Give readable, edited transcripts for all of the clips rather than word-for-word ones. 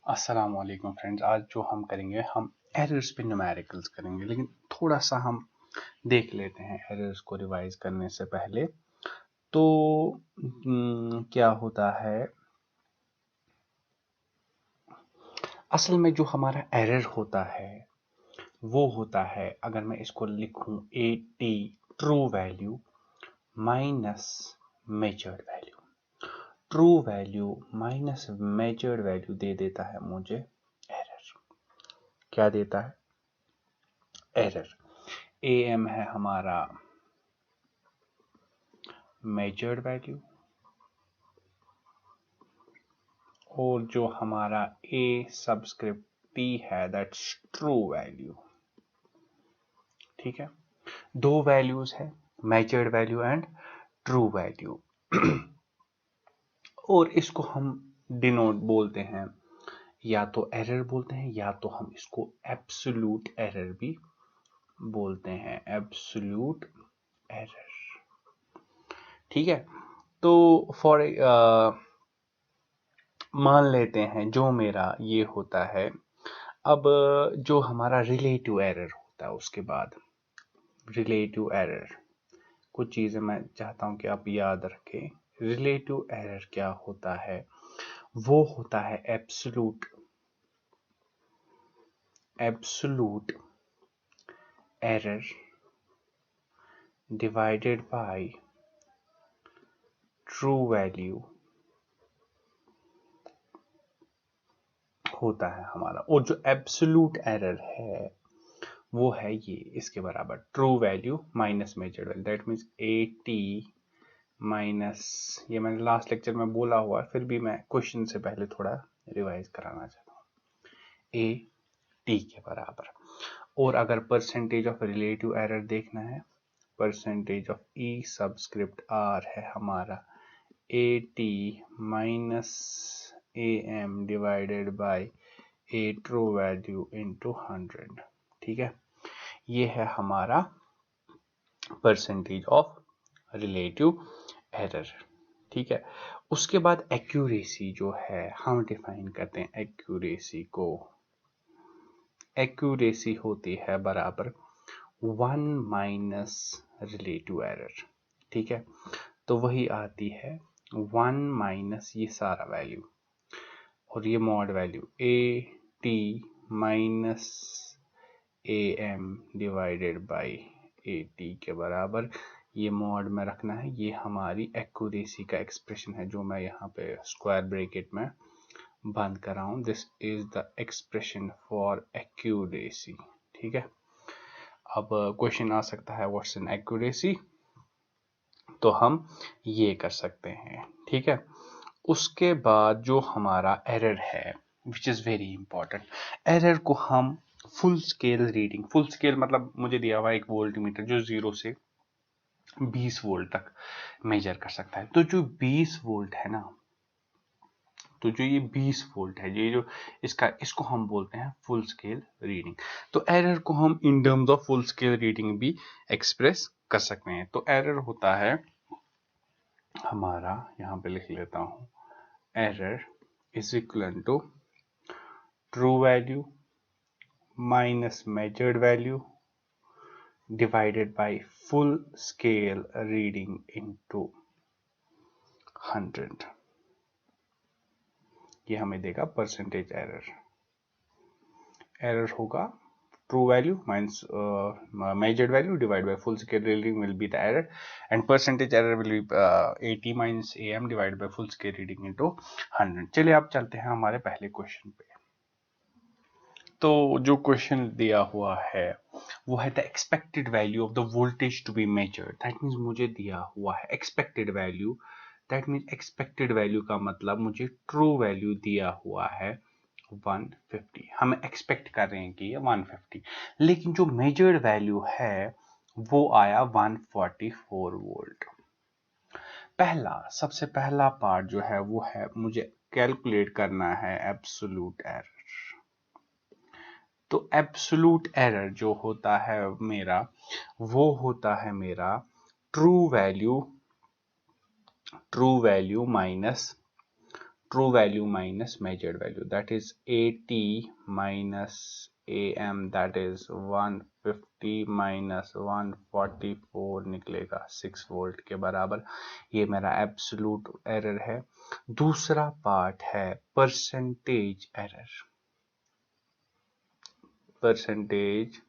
अस्सलाम वालेकुम फ्रेंड्स। आज जो हम करेंगे हम एरर्स पे न्यूमेरिकल्स करेंगे, लेकिन थोड़ा सा हम देख लेते हैं एरर्स को रिवाइज करने से पहले। तो क्या होता है असल में, जो हमारा एरर होता है वो होता है, अगर मैं इसको लिखूं AT true value minus measured value. True value minus measured value दे देता है मुझे एरर। क्या देता है? एरर। AM है हमारा मेजर्ड वैल्यू, और जो हमारा A सबस्क्रिप्ट T है दैट्स ट्रू वैल्यू। ठीक है, दो वैल्यूज है, measured value and true value. और इसको हम डिनोट बोलते हैं, या तो एरर बोलते हैं, या तो हम इसको एब्सोल्यूट एरर भी बोलते हैं। Absolute error. ठीक है, तो फॉर मान लेते हैं जो मेरा ये होता है। अब जो हमारा रिलेटिव एरर होता है, उसके बाद रिलेटिव एरर, कुछ चीज़ें मैं चाहता हूं कि आप याद रखें। रिलेटिव एरर क्या होता है? वो होता है absolute error divided by true value होता है हमारा। और जो एब्सोल्यूट एरर है वो है ये, इसके बराबर, true value minus measured value. That means AT minus, ये मैंने लास्ट लेक्चर में बोला हुआ है, फिर भी मैं क्वेश्चन से पहले थोड़ा रिवाइज कराना चाहता हूँ। AT के बराबर। और अगर परसेंटेज ऑफ रिलेटिव एरर देखना है, percentage of E subscript R है हमारा AT minus AM divided by A true value into 100। ठीक है, ये है हमारा परसेंटेज ऑफ रिलेटिव एरर। ठीक है, उसके बाद एक्यूरेसी जो है हम डिफाइन करते हैं एक्यूरेसी को। एक्यूरेसी होती है बराबर 1 माइनस रिलेटिव एरर। ठीक है, तो वही आती है 1 माइनस ये सारा वैल्यू और ये mod value AT minus AM divided by AT के बराबर। ये मॉड में रखना है, ये हमारी एक्यूरेसी का एक्सप्रेशन है जो मैं यहाँ पे स्क्वायर ब्रैकेट में बंद कर रहा हूँ। This is the expression for accuracy. ठीक है, अब क्वेश्चन आ सकता है व्हाट्स एन एक्यूरेसी, तो हम ये कर सकते हैं। ठीक है, उसके बाद जो हमारा एरर है which is very important, error को हम full scale reading, full scale मतलब मुझे दिया हुआ एक वोल्ट मीटर जो 0 से 20 वोल्ट तक मेजर कर सकता है। तो जो 20 वोल्ट है ना, तो जो ये 20 वोल्ट है, ये जो इसको हम बोलते हैं फुल स्केल रीडिंग। तो एरर को हम in terms of full scale reading भी एक्सप्रेस कर सकते हैं। तो एरर होता है हमारा, यहाँ पे लिख लेता हूँ, error is equal to true value minus measured value divided by full scale reading into 100। ये हमें देगा परसेंटेज एरर। एरर होगा true value minus measured value divide by full scale reading will be the error, and percentage error will be AT minus AM divide by full scale reading into 100। चलिए आप चलते हैं हमारे पहले question पे। तो जो क्वेश्चन दिया हुआ है वो है the expected value of the voltage to be measured. That means मुझे दिया हुआ है expected value. That means expected value का मतलब मुझे ट्रू वैल्यू दिया हुआ है 150। हम एक्सपेक्ट कर रहे हैं कि ये 150, लेकिन जो मेजर्ड वैल्यू है वो आया 144 वोल्ट। सबसे पहला पार्ट जो है वो है मुझे कैलकुलेट करना है एब्सोल्यूट एरर। तो एब्सोल्यूट एरर जो होता है मेरा, वो होता है मेरा true value minus true value minus measured value, that is AT minus AM, that is 150 minus 144 निकलेगा 6 वोल्ट के बराबर। ये मेरा एब्सोल्यूट एरर है। दूसरा पार्ट है परसेंटेज एरर। परसेंटेज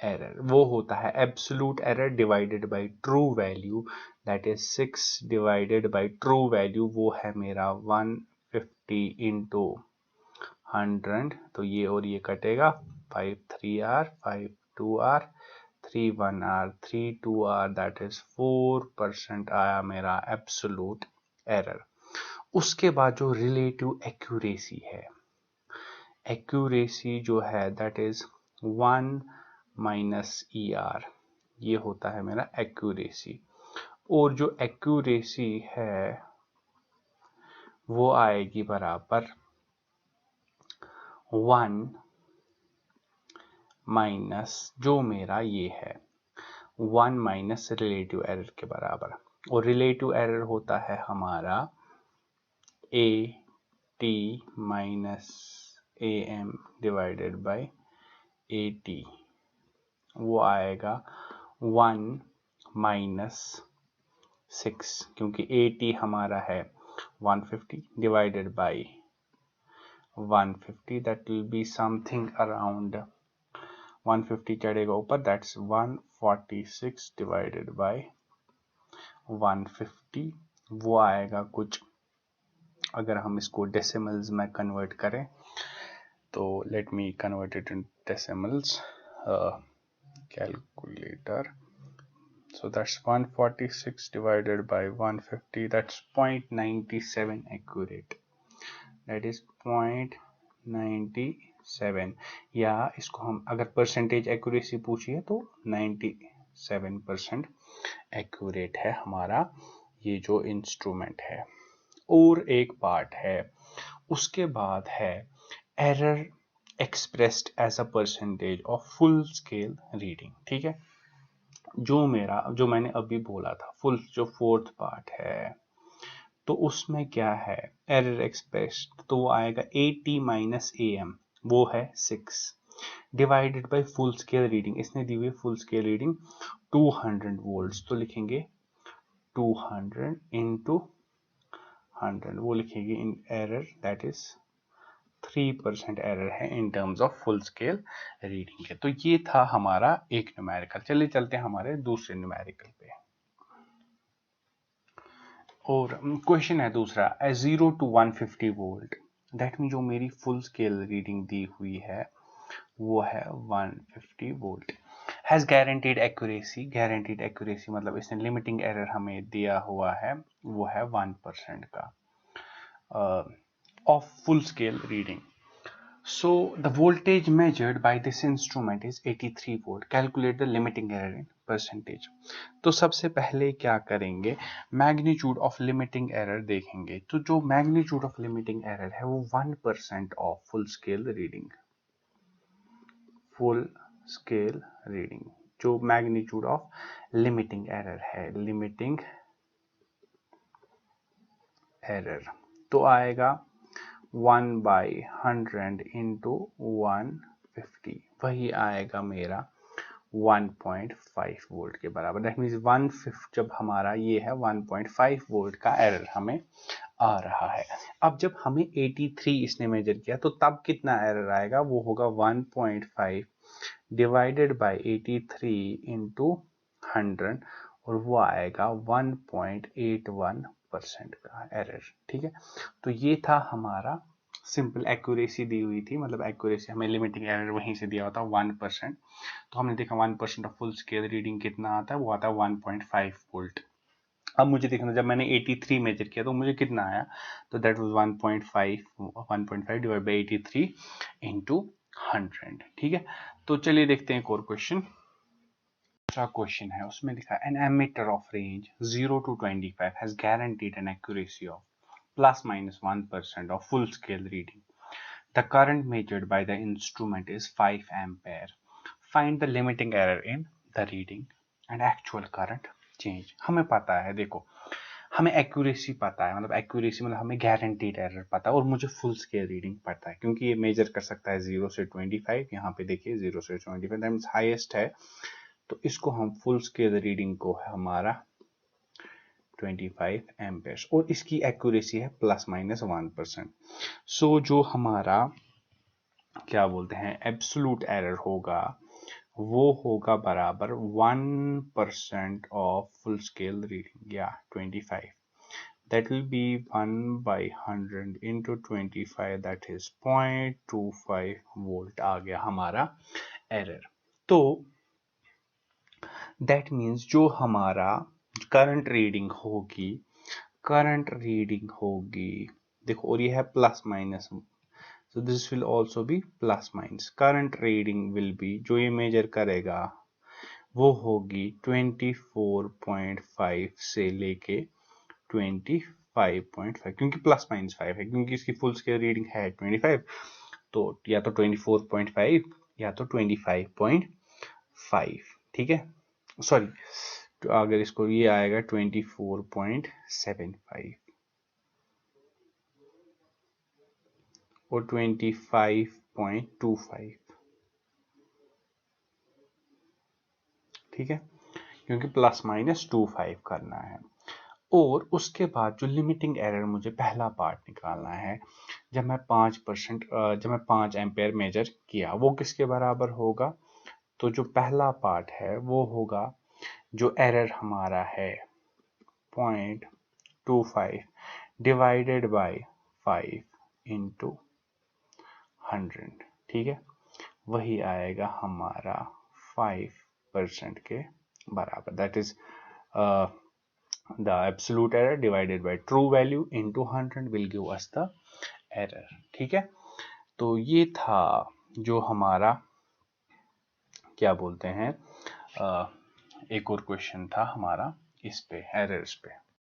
एरर वो होता है absolute error divided by true value, that is 6 divided by true value, वो है मेरा 150 इंटू 100, तो ये और ये कटेगा, 5 3R 5 2R 3 1R 3 2R, that is 4% आया मेरा एब्सोल्यूट एरर। उसके बाद जो रिलेटिव एक्यूरेसी है, एक्यूरेसी जो है दैट इज 1 माइनस ER, ये होता है मेरा एक्यूरेसी। और जो एक्यूरेसी है वो आएगी बराबर 1 माइनस जो मेरा ये है 1 माइनस रिलेटिव एरर के बराबर। और रिलेटिव एरर होता है हमारा AT minus AM divided by AT, वो आएगा 1 माइनस 6, क्योंकि AT हमारा है 150 divided by 150, that will be something around 150 चढ़ेगा ऊपर, दैट्स 146 डिवाइडेड बाय 150, वो आएगा कुछ, अगर हम इसको डेसिमल्स में कन्वर्ट करें तो let me convert it in decimals, calculator, so that's 146 divided by 150, that's 0.97 accurate, that is 0.97, या इसको हम अगर परसेंटेज एक्यूरेसी पूछिए तो 97% एक्यूरेट है हमारा ये जो इंस्ट्रूमेंट है। और एक पार्ट है, उसके बाद है error expressed as a percentage of full scale reading. ठीक है, जो मैंने अभी बोला था फुल, जो फोर्थ पार्ट है, तो उसमें क्या है एरर एक्सप्रेस्ड, तो वो आएगा AT माइनस AM, वो है 6 divided by full scale reading. इसने दी हुई फुल स्केल रीडिंग 200 वोल्ट्स, तो लिखेंगे 200 इंटू 100, वो लिखेंगे इन एरर, दैट इज 3% एरर है in terms of full scale reading के। तो ये था हमारा एक न्यूमेरिकल। चलिए चलते हैं हमारे दूसरे न्यूमेरिकल पे। और क्वेश्चन है दूसरा, 0 to 150 वोल्ट, दैट मीन जो मेरी फुल स्केल रीडिंग दी हुई है वो है 150 volt, has guaranteed accuracy. Guaranteed accuracy मतलब इसने लिमिटिंग एरर हमें दिया हुआ है, वो है 1% का of full scale reading. So the voltage measured by this instrument is 83 volt. Calculate the limiting error in percentage. तो सबसे पहले क्या करेंगे, मैग्नीट्यूड ऑफ लिमिटिंग एरर देखेंगे। तो जो मैग्नीट्यूड ऑफ लिमिटिंग एरर है वो 1% of full scale reading. Full scale reading जो मैग्नीट्यूड ऑफ लिमिटिंग एरर है, लिमिटिंग एरर, तो आएगा 1/100 इंटू 150, वही आएगा मेरा 1.5 वोल्ट के बराबर। दैट मीन्स 150 जब हमारा ये है 1.5 वोल्ट का एरर हमें आ रहा है। अब जब हमें 83 इसने मेजर किया तो तब कितना एरर आएगा, वो होगा 1.5 डिवाइडेड बाय 83 इंटू 100, और वो आएगा 1.81% का एरर। ठीक है, तो ये था हमारा सिंपल एक्यूरेसी दी हुई थी, मतलब एक्यूरेसी हमें लिमिटिंग एरर वहीं से दिया होता 1%, तो हमने देखा 1% ऑफ फुल स्केल रीडिंग कितना आता है, वो आता है 1.5 वोल्ट। अब मुझे देखना, जब मैंने 83 मेजर किया तो मुझे कितना आया, तो that was 1.5 divide by 83 into 100। ठीक है, तो चलिए देखते हैं एक और क्वेश्चन। दूसरा क्वेश्चन है, उसमें लिखा है an ammeter of range 0 to 25 has guaranteed an accuracy of ±1% of full scale reading. The current measured by the instrument is 5 ampere. Find the limiting error in the reading and actual current change. हमें पता है, देखो हमें accuracy पता है, मतलब accuracy मतलब हमें गारंटीड एरर पता है, और मुझे फुल स्केल रीडिंग पता है क्योंकि ये मेजर कर सकता है 0 से 25। यहाँ पे देखिए 0 से 25 दैट मीन्स हाईएस्ट है, तो इसको हम फुल स्केल रीडिंग को है हमारा 25 एम्पेयर्स, और इसकी एक्यूरेसी है ±1%। सो जो हमारा क्या बोलते हैं एब्सोल्यूट एरर होगा वो होगा बराबर 1% ऑफ फुल स्केल रीडिंग या 25, that will be 1/100 into 25, that is 0.25 volt आ गया हमारा एरर। तो दैट मीन्स जो हमारा करंट रीडिंग होगी देखो, और ये है plus minus, so this will also be plus minus। current reading will be जो ये मेजर करेगा वो होगी 24.5 से लेके 25.5, क्योंकि प्लस माइनस 5 है, क्योंकि इसकी फुल स्केल रीडिंग है 25, तो या तो 24.5 या तो 25.5, ठीक है। सॉरी, तो अगर इसको ये आएगा 24.75 और 25.25, ठीक है, क्योंकि प्लस माइनस 25 करना है। और उसके बाद जो लिमिटिंग एरर मुझे पहला पार्ट निकालना है, जब मैं 5 एम्पेयर मेजर किया, वो किसके बराबर होगा, तो जो पहला पार्ट है वो होगा जो एरर हमारा है 0.25 डिवाइडेड बाय 5 इंटू 100, ठीक है, वही आएगा हमारा 5% के बराबर, that is the absolute error divided by true value into 100 will give us the error, ठीक है। तो ये था जो हमारा क्या बोलते हैं एक और क्वेश्चन था हमारा इस पे एरर्स पे।